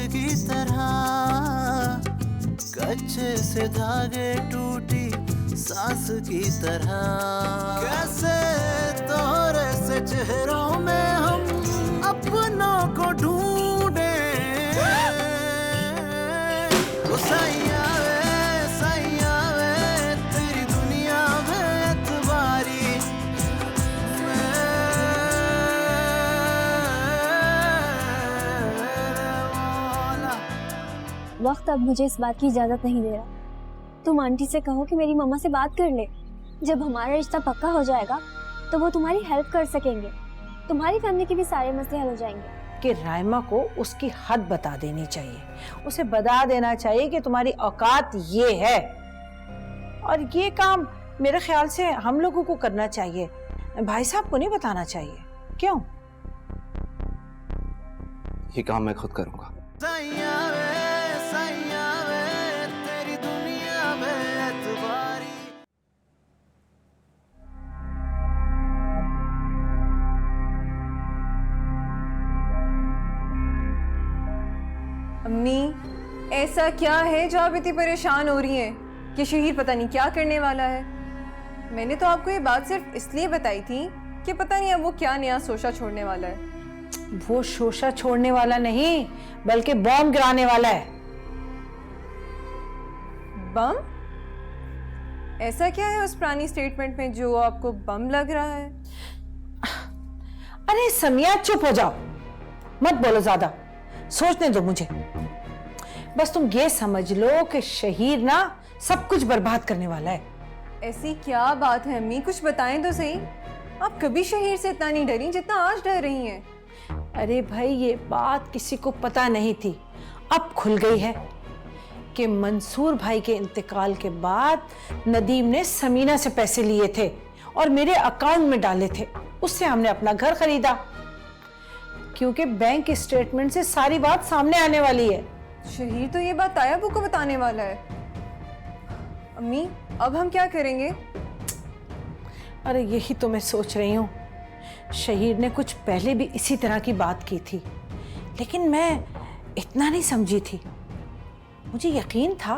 की तरह, कच्चे से धागे टूटी सांस की तरह। कैसे तोरे से चेहरों में हम अपनों को ढूंढे। सैया वे तेरी दुनिया में एतबारी। वक्त अब मुझे इस बात की इजाजत नहीं दे रहा। तुम आंटी से कहो कि मेरी मम्मा से बात कर ले। जब हमारा रिश्ता पक्का हो जाएगा तो वो तुम्हारी हेल्प कर सकेंगे। तुम्हारी फैमिली के भी सारे मसले हल हो जाएंगे। कि राइमा को उसकी हद बता देनी चाहिए, उसे बता देना चाहिए कि तुम्हारी औकात ये है। और ये काम मेरे ख्याल से हम लोगों को करना चाहिए, भाई साहब को नहीं बताना चाहिए। क्यों? ये काम मैं खुद करूंगा। सैया वे तेरी दुनिया में एतबारी। अम्मी, ऐसा क्या है जो आप इतनी परेशान हो रही हैं कि शहीर पता नहीं क्या करने वाला है? मैंने तो आपको ये बात सिर्फ इसलिए बताई थी कि पता नहीं अब वो क्या नया शोशा छोड़ने वाला है। वो शोशा छोड़ने वाला नहीं, बल्कि बॉम्ब गिराने वाला है। बम? ऐसा क्या है उस पुरानी स्टेटमेंट में जो आपको बम लग रहा है? अरे समिया, चुप हो जाओ, मत बोलो ज्यादा, सोचने दो मुझे। बस तुम ये समझ लो कि शहीर ना सब कुछ बर्बाद करने वाला है। ऐसी क्या बात है अम्मी, कुछ बताएं तो सही। आप कभी शहीर से इतना नहीं डरी जितना आज डर रही हैं। अरे भाई, ये बात किसी को पता नहीं थी, अब खुल गई है कि मंसूर भाई के इंतकाल के बाद नदीम ने समीना से पैसे लिए थे और मेरे अकाउंट में डाले थे। उससे हमने अपना घर खरीदा, क्योंकि बैंक स्टेटमेंट से सारी बात सामने आने वाली है। शहीर तो ये बात तायाबू को बताने वाला है। अम्मी, अब हम क्या करेंगे? अरे यही तो मैं सोच रही हूँ। शहीर ने कुछ पहले भी इसी तरह की बात की थी, लेकिन मैं इतना नहीं समझी थी। मुझे यकीन था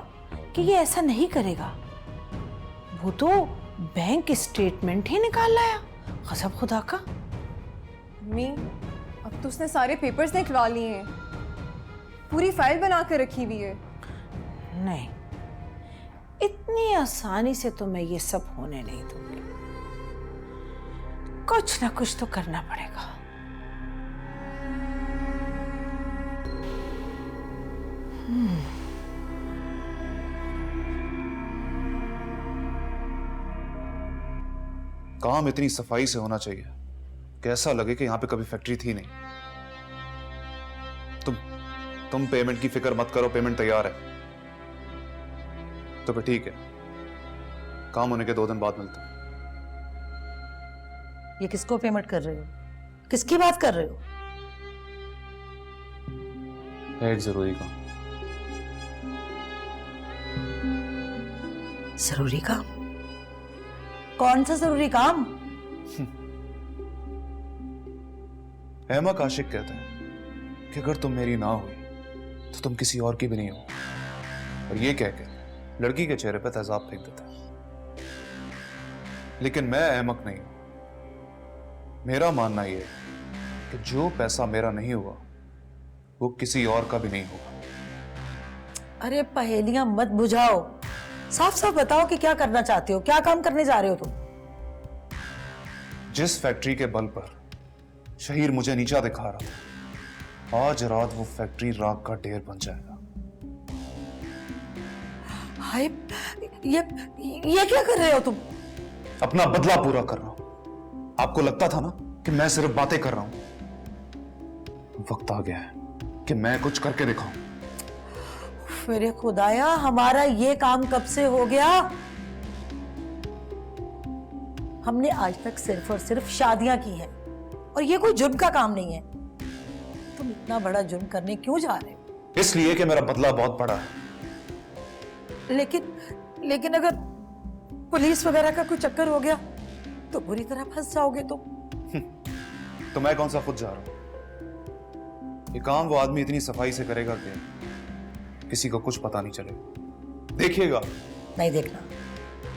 कि ये ऐसा नहीं करेगा। वो तो बैंक स्टेटमेंट ही निकाल लाया, कसम खुदा का। अम्मी, अब तो उसने सारे पेपर्स निकलवा लिए हैं, पूरी फाइल बना कर रखी हुई है। नहीं, इतनी आसानी से तो मैं ये सब होने नहीं दूंगी। कुछ ना कुछ तो करना पड़ेगा। काम इतनी सफाई से होना चाहिए कि ऐसा लगे कि यहां पे कभी फैक्ट्री थी नहीं। तुम पेमेंट की फिक्र मत करो, पेमेंट तैयार है। तो फिर ठीक है, काम होने के 2 दिन बाद मिलते हैं। ये किसको पेमेंट कर रहे हो? किसकी बात कर रहे हो? है एक जरूरी काम। जरूरी काम? कौन सा जरूरी काम? अहमक आशिक कहता है कि अगर तुम मेरी ना हुई तो तुम किसी और की भी नहीं हो। और ये कह के लड़की के चेहरे पर तेजाब फेंक देता है। लेकिन मैं अहमक नहीं हूं। मेरा मानना यह है कि जो पैसा मेरा नहीं हुआ वो किसी और का भी नहीं होगा। अरे पहेलियां मत बुझाओ, साफ साफ बताओ कि क्या करना चाहते हो, क्या काम करने जा रहे हो तुम? जिस फैक्ट्री के बल पर शहीर मुझे नीचा दिखा रहा था, आज रात वो फैक्ट्री राख का ढेर बन जाएगा। हाय, ये क्या कर रहे हो तुम? अपना बदला पूरा कर रहा हूं। आपको लगता था ना कि मैं सिर्फ बातें कर रहा हूं। वक्त आ गया है कि मैं कुछ करके दिखाऊं। मेरे खुदाया, हमारा ये काम कब से हो गया? हमने आज तक सिर्फ और सिर्फ शादियां की हैं और ये कोई जुर्म का काम नहीं है। तुम इतना बड़ा जुर्म करने क्यों जा रहे हो? इसलिए कि मेरा बदला बहुत बड़ा है। लेकिन अगर पुलिस वगैरह का कोई चक्कर हो गया तो बुरी तरह फंस जाओगे तुम। तो मैं कौन सा खुद जा रहा हूं? ये काम वो आदमी इतनी सफाई से करेगा कि किसी को कुछ पता नहीं चलेगा। देखिएगा। नहीं देखना,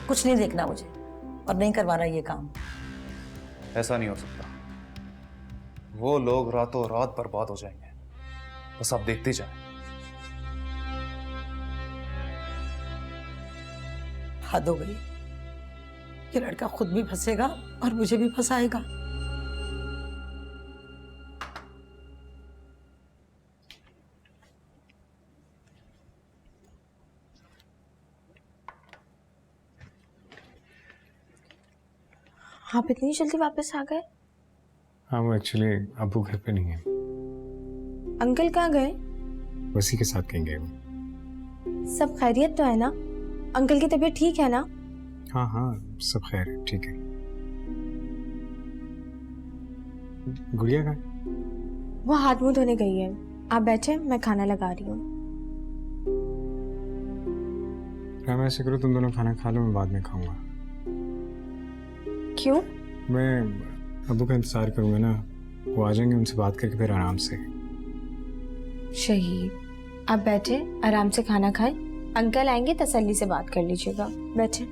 कुछ नहीं देखना मुझे, और नहीं करवाना ये काम। ऐसा नहीं हो सकता। वो लोग रातों रात बर्बाद हो जाएंगे, बस आप देखते जाएं। हद हो गई। ये लड़का खुद भी फंसेगा और मुझे भी फंसाएगा। आप इतनी जल्दी वापस आ गए? हाँ, वो एक्चुअली अबू घर पे नहीं है, अंकल कहाँ गए? उसी के साथ कहीं गए वो। सब खैरियत तो है ना? अंकल की तबीयत ठीक है ना? हाँ हाँ, सब खैर है, ठीक है। गुड़िया का? वो हाथ मुंह धोने गई है। आप बैठे, मैं खाना लगा रही हूँ। मैं ऐसे करो, तुम दोनों खाना खा लो, मैं बाद में खाऊंगा। क्यों? मैं अबू का इंतजार करूंगा ना, वो आ जाएंगे, उनसे बात करके फिर आराम से। शहीद, आप बैठे आराम से खाना खाएं। अंकल आएंगे, तसल्ली से बात कर लीजिएगा। बैठे।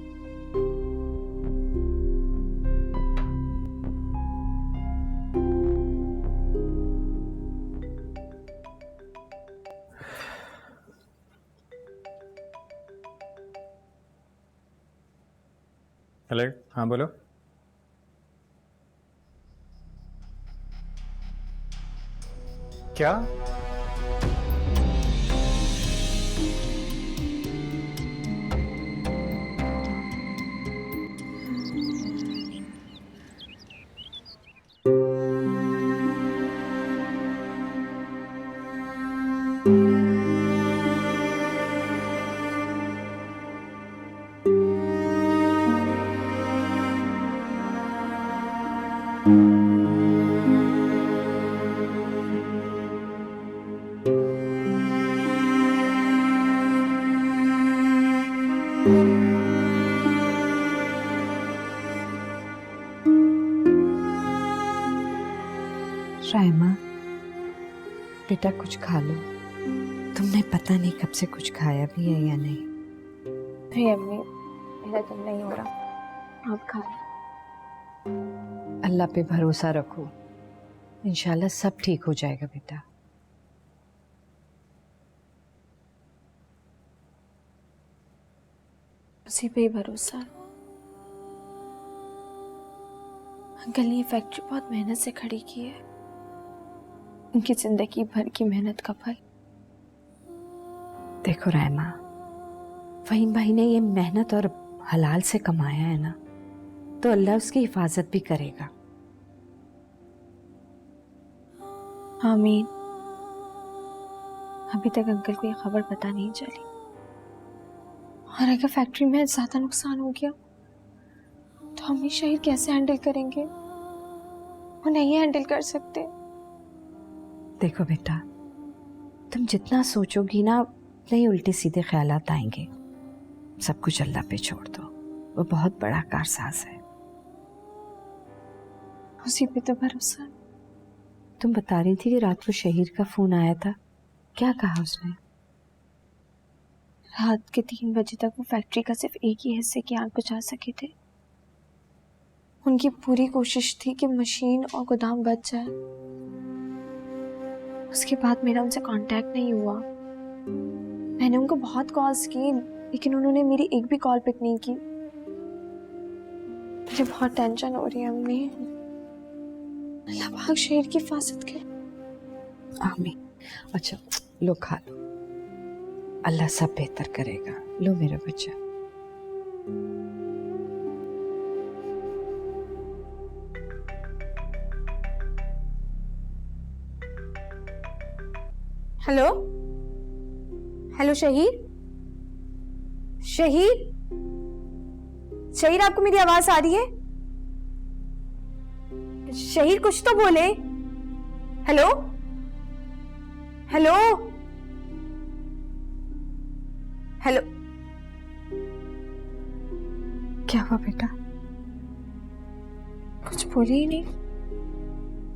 हेलो, हाँ बोलो। क्या? रायमा, बेटा कुछ खा लो। तुमने पता नहीं कब से कुछ खाया भी है या नहीं। नहीं अम्मी, मेरा दिल नहीं हो रहा। आप खा लें। अल्लाह पे भरोसा रखो, इंशाल्लाह सब ठीक हो जाएगा बेटा। उसी पे ही भरोसा। अंकल ने ये फैक्ट्री बहुत मेहनत से खड़ी की है। उनकी जिंदगी भर की मेहनत का फल। देखो रायमा, फहीम भाई ने ये मेहनत और हलाल से कमाया है ना, तो अल्लाह उसकी हिफाजत भी करेगा। आमीन। अभी तक अंकल को ये खबर पता नहीं चली, और अगर फैक्ट्री में ज्यादा नुकसान हो गया तो हम ये शहीद कैसे हैंडल करेंगे? वो नहीं हैंडल कर सकते। देखो बेटा, तुम जितना सोचोगी ना, नहीं उल्टे सीधे ख्यालात आएंगे। सब कुछ अल्लाह पे छोड़ दो, वो बहुत बड़ा कारसाज है। उसी पे तो भरोसा। तुम बता रही थी कि रात को शहीर का फोन आया था, क्या कहा उसने? रात के 3 बजे तक वो फैक्ट्री का सिर्फ एक ही हिस्से की आग बुझा सके थे। उनकी पूरी कोशिश थी कि मशीन और गोदाम बच जाए। उसके बाद मेरा उनसे कांटेक्ट नहीं हुआ। मैंने उनको बहुत कॉल्स की, लेकिन उन्होंने मेरी एक भी कॉल पिक नहीं की। मुझे बहुत टेंशन हो रही है अम्मी। अल्लाह पाक शहीद की हिफाजत करे। आमीन। अच्छा लो खा लो, अल्लाह सब बेहतर करेगा। लो मेरा बच्चा। हेलो हेलो शहीद, शहीद, शहीद आपको मेरी आवाज आ रही है? शहीद कुछ तो बोले। Hello hello hello. क्या हुआ बेटा? कुछ बोले ही नहीं।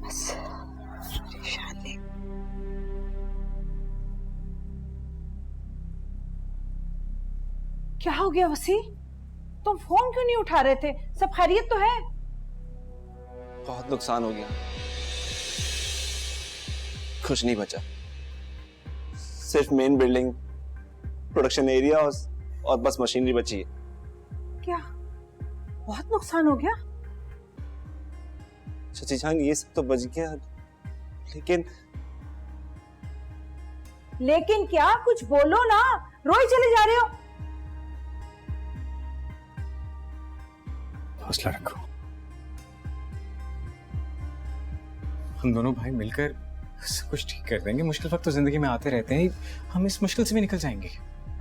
बस परेशान नहीं, क्या हो गया वसी? तुम फोन क्यों नहीं उठा रहे थे? सब खैरियत तो है? बहुत नुकसान हो गया, कुछ नहीं बचा, सिर्फ मेन बिल्डिंग, प्रोडक्शन एरिया और बस मशीनरी बची है। क्या बहुत नुकसान हो गया? चाची जान ये सब तो बच गया, लेकिन क्या? कुछ बोलो ना, रोई चले जा रहे हो। हौसला रखो, हम दोनों भाई मिलकर सब कुछ ठीक कर देंगे। मुश्किल वक्त तो जिंदगी में आते रहते हैं, हम इस मुश्किल से भी निकल जाएंगे।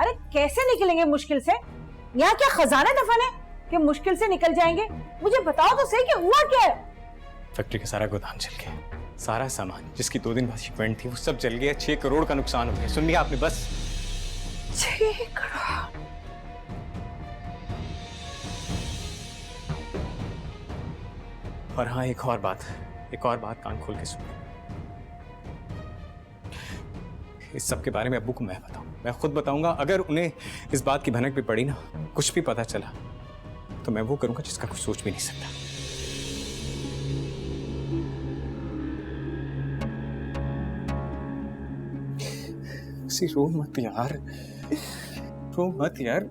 अरे कैसे निकलेंगे मुश्किल से? यहाँ क्या खजाना दफन है कि मुश्किल से निकल जाएंगे? मुझे बताओ तो सही कि हुआ क्या है? फैक्ट्री का सारा गोदाम जल गया, सारा सामान जिसकी 2 दिन बाद शिपमेंट थी वो सब जल गया। 6 करोड़ का नुकसान हो गया। सुन लिया आपने? बस 6 करोड़। और हाँ, एक और बात कान खोल के सुनो। इस सब के बारे में अब्बू को मैं खुद बताऊंगा। अगर उन्हें इस बात की भनक भी पड़ी ना, कुछ भी पता चला, तो मैं वो करूंगा जिसका कुछ सोच भी नहीं सकता। रो मत यार, रो मत यार।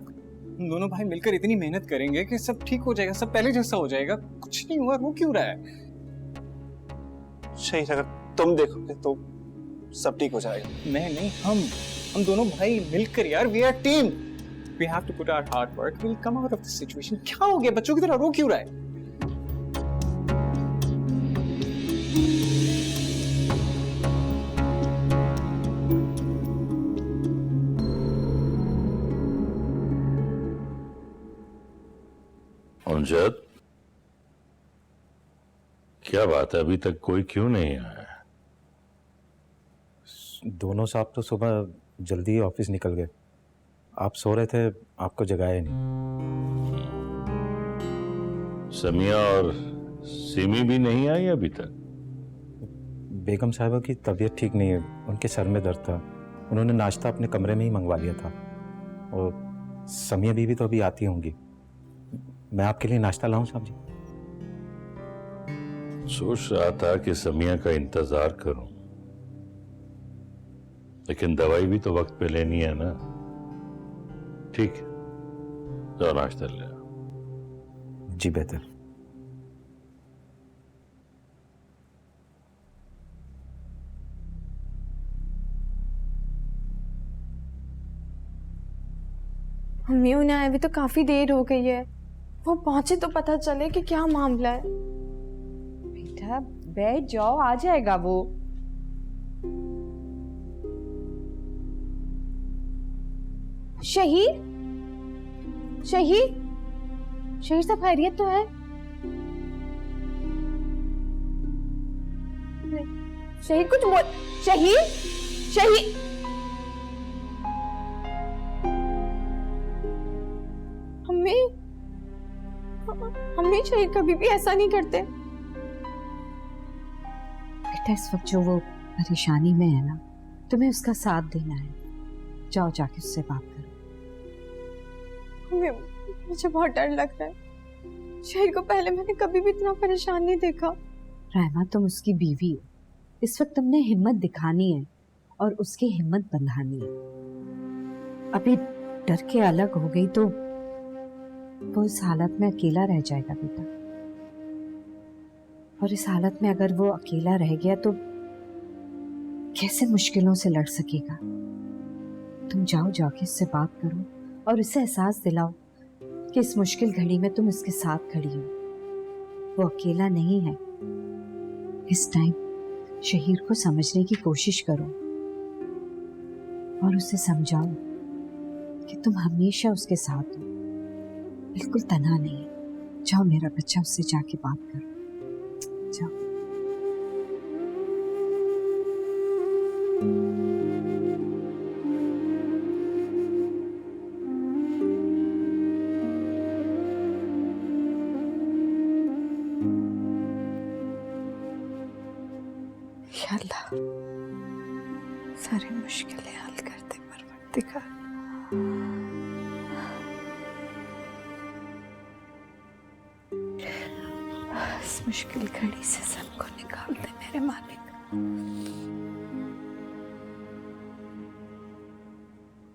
हम दोनों भाई मिलकर इतनी मेहनत करेंगे कि सब ठीक हो जाएगा, सब पहले जैसा हो जाएगा। कुछ नहीं हुआ, रो क्यों रहा है? सही, अगर तुम देखोगे तो सब ठीक हो जाएगा। मैं नहीं, हम दोनों भाई मिलकर यार, we are team, we have to put our hard work, we will come out of this situation. क्या हो गया? बच्चों की तरह रो क्यों रहा है? अमजद, क्या बात है, अभी तक कोई क्यों नहीं आया? दोनों साहब तो सुबह जल्दी ही ऑफिस निकल गए। आप सो रहे थे, आपको जगाया नहीं। समिया और सिमी भी नहीं आई अभी तक? बेगम साहिबा की तबीयत ठीक नहीं है, उनके सर में दर्द था। उन्होंने नाश्ता अपने कमरे में ही मंगवा लिया था। और समिया बीवी तो अभी आती होंगी। मैं आपके लिए नाश्ता लाऊं साहब जी? सोच रहा था कि समिया का इंतजार करूं, लेकिन दवाई भी तो वक्त पे लेनी है ना। ठीक है, जाओ नाश्ता ले आओ। जी बेहतर। मम्मी उन्हें आए भी तो काफी देर हो गई है, वो पहुंचे तो पता चले कि क्या मामला है। बेटा बैठ जाओ, आ जाएगा वो। शहीर, शहीर, शहीर सब खैरियत तो है? शहीर कुछ बोल। शहीर, शहीर, मम्मी शहीर कभी भी ऐसा नहीं करते। बेटा इस वक्त जो वो परेशानी में है ना, तुम्हें उसका साथ देना है। जाओ जाके उससे बात करो। मम्मी मुझे बहुत डर लग रहा है, शहीर को पहले मैंने कभी भी इतना परेशान नहीं देखा। रहमा तुम उसकी बीवी हो, इस वक्त तुमने हिम्मत दिखानी है और उसकी हिम्मत बंधानी है। अभी डर के अलग हो गई तो वो इस हालत में अकेला रह जाएगा बेटा। और इस हालत में अगर वो अकेला रह गया तो कैसे मुश्किलों से लड़ सकेगा। तुम जाओ जाके उससे बात करो और उसे एहसास दिलाओ कि इस मुश्किल घड़ी में तुम उसके साथ खड़ी हो। वो अकेला नहीं है। इस टाइम शहीर को समझने की कोशिश करो और उसे समझाओ कि तुम हमेशा उसके साथ हो, बिल्कुल तन्हा नहीं है। जाओ मेरा बच्चा, उससे जाके बात करो, जाओ। या अल्लाह, सारी मुश्किलें हल कर दे परवरदिगार। इस मुश्किल घड़ी से सबको निकाल दे मेरे मालिक।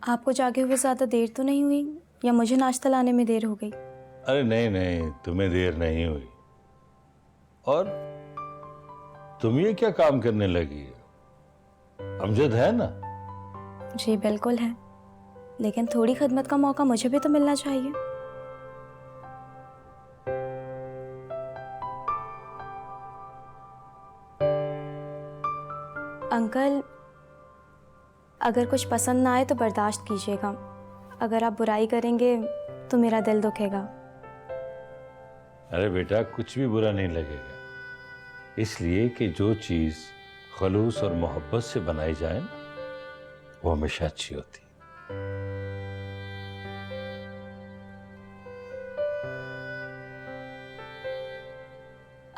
आपको जागे हुए ज्यादा देर तो नहीं हुई, या मुझे नाश्ता लाने में देर हो गई? अरे नहीं नहीं, तुम्हें देर नहीं हुई। और तुम ये क्या काम करने लगी? अमजद है ना? जी बिल्कुल है, लेकिन थोड़ी खिदमत का मौका मुझे भी तो मिलना चाहिए। अंकल, अगर कुछ पसंद ना आए तो बर्दाश्त कीजिएगा। अगर आप बुराई करेंगे तो मेरा दिल दुखेगा। अरे बेटा, कुछ भी बुरा नहीं लगेगा, इसलिए कि जो चीज खलूस और मोहब्बत से बनाई जाए वो हमेशा अच्छी होती है।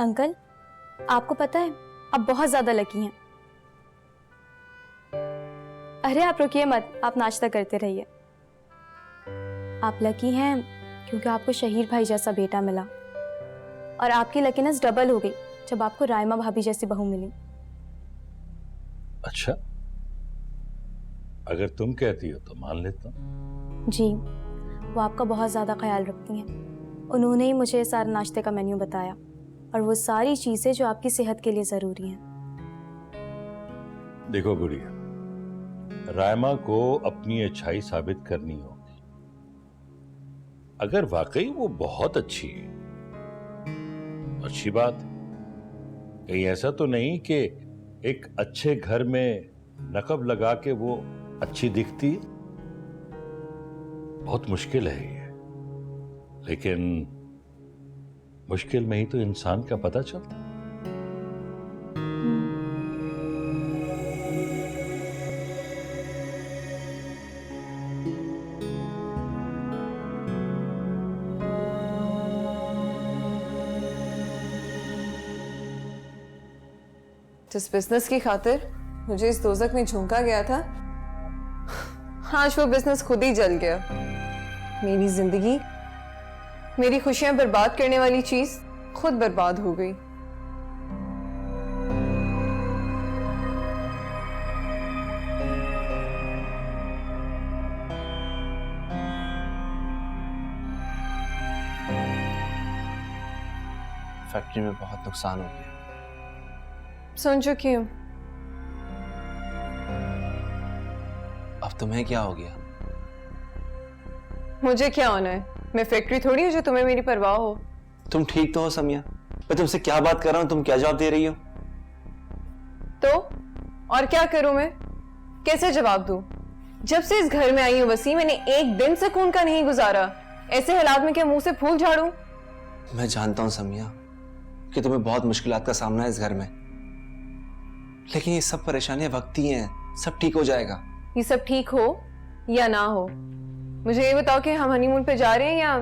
अंकल, आपको पता है आप बहुत ज्यादा लकी हैं। अरे आप रुकिए मत, आप नाश्ता करते रहिए। आप लकी हैं क्योंकि आपको शहीर भाई जैसा बेटा मिला, और आपकी लकीनेस डबल हो गई जब आपको रायमा भाभी जैसी बहू मिली। अच्छा, अगर तुम कहती हो तो मान लेता हूं। जी, वो आपका बहुत ज़्यादा ख्याल रखती हैं। उन्होंने ही मुझे सारा नाश्ते का मेन्यू बताया, और वो सारी चीज़ें जो आपकी सेहत के लिए ज़रूरी हैं। देखो गुड़िया, रायमा को अपनी अच्छाई साबित करनी होगी। अगर वाकई वो बहुत अच्छी है, अच्छी बात है। कहीं ऐसा तो नहीं कि एक अच्छे घर में नकब लगा के वो अच्छी दिखती? बहुत मुश्किल है ये, लेकिन मुश्किल में ही तो इंसान का पता चलता है। जिस बिजनेस की खातिर मुझे इस दोजक में झोंका गया था, आज वो बिजनेस खुद ही जल गया। मेरी जिंदगी, मेरी खुशियां बर्बाद करने वाली चीज खुद बर्बाद हो गई। फैक्ट्री में बहुत नुकसान हो गया। सुन चुकी हूं। अब तुम्हें क्या हो गया? मुझे क्या होना है? मैं फैक्ट्री थोड़ी हूं जो तुम्हें मेरी परवाह हो। तुम ठीक तो हो समिया? मैं तुमसे क्या बात कर रहा हूं, तुम क्या जवाब दे रही हो? तो और क्या करूं मैं? कैसे जवाब दूं? जब से इस घर में आई हूं वसीम, मैंने एक दिन सुकून का नहीं गुजारा। ऐसे हालात में क्या मुंह से फूल झाड़ूं? मैं जानता हूं समिया कि तुम्हें बहुत मुश्किलात का सामना है इस घर में, लेकिन ये सब परेशानियां वक्ती हैं, सब ठीक हो जाएगा। ये सब ठीक हो या ना हो, मुझे ये बताओ कि हम हनीमून पे जा रहे हैं या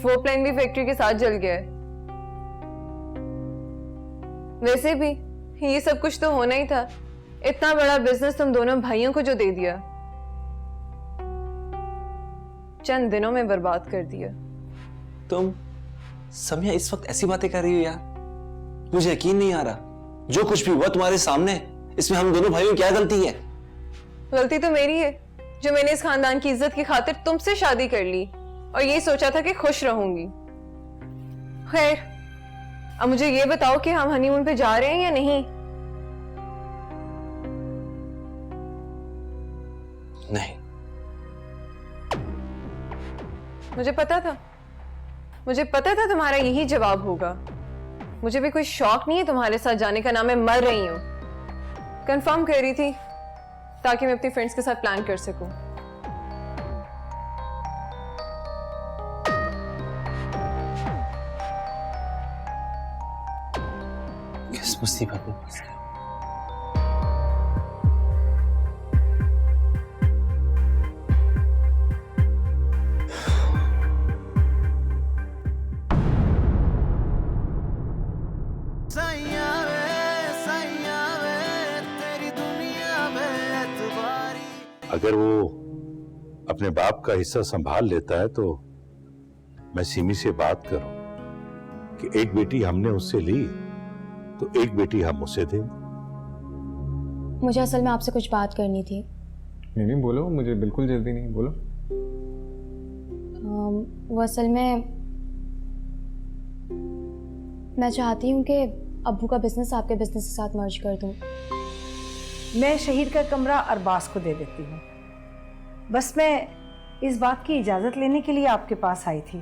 वो प्लान भी फैक्ट्री के साथ जल गया है? वैसे भी ये सब कुछ तो होना ही था। इतना बड़ा बिजनेस तुम दोनों भाइयों को जो दे दिया, चंद दिनों में बर्बाद कर दिया। तुम समिया इस वक्त ऐसी बातें कर रही हो यार, मुझे यकीन नहीं आ रहा। जो कुछ भी हुआ तुम्हारे सामने, इसमें हम दोनों भाइयों की क्या गलती है? गलती तो मेरी है जो मैंने इस खानदान की इज्जत की खातिर तुमसे शादी कर ली और ये सोचा था कि खुश रहूंगी। खैर, अब मुझे ये बताओ कि हम हनीमून पे जा रहे हैं या नहीं? नहीं। मुझे पता था तुम्हारा यही जवाब होगा। मुझे भी कोई शौक नहीं है तुम्हारे साथ जाने का, ना मैं मर रही हूं। कंफर्म कर रही थी ताकि मैं अपनी फ्रेंड्स के साथ प्लान कर सकूं। किस मुसीबत में फंस गया? अगर वो अपने बाप का हिस्सा संभाल लेता है तो मैं सिमी से बात करूं, कि एक बेटी हमने उससे ली तो एक बेटी हम उसे दें। मुझे असल में आपसे कुछ बात करनी थी। नहीं बोलो, मुझे बिल्कुल जल्दी नहीं, बोलो। वो असल में मैं चाहती हूँ कि अब्बू का बिजनेस आपके बिजनेस के साथ मर्ज कर दूँ। मैं शहीद का कमरा अरबाज को दे देती हूँ। बस मैं इस बात की इजाज़त लेने के लिए आपके पास आई थी।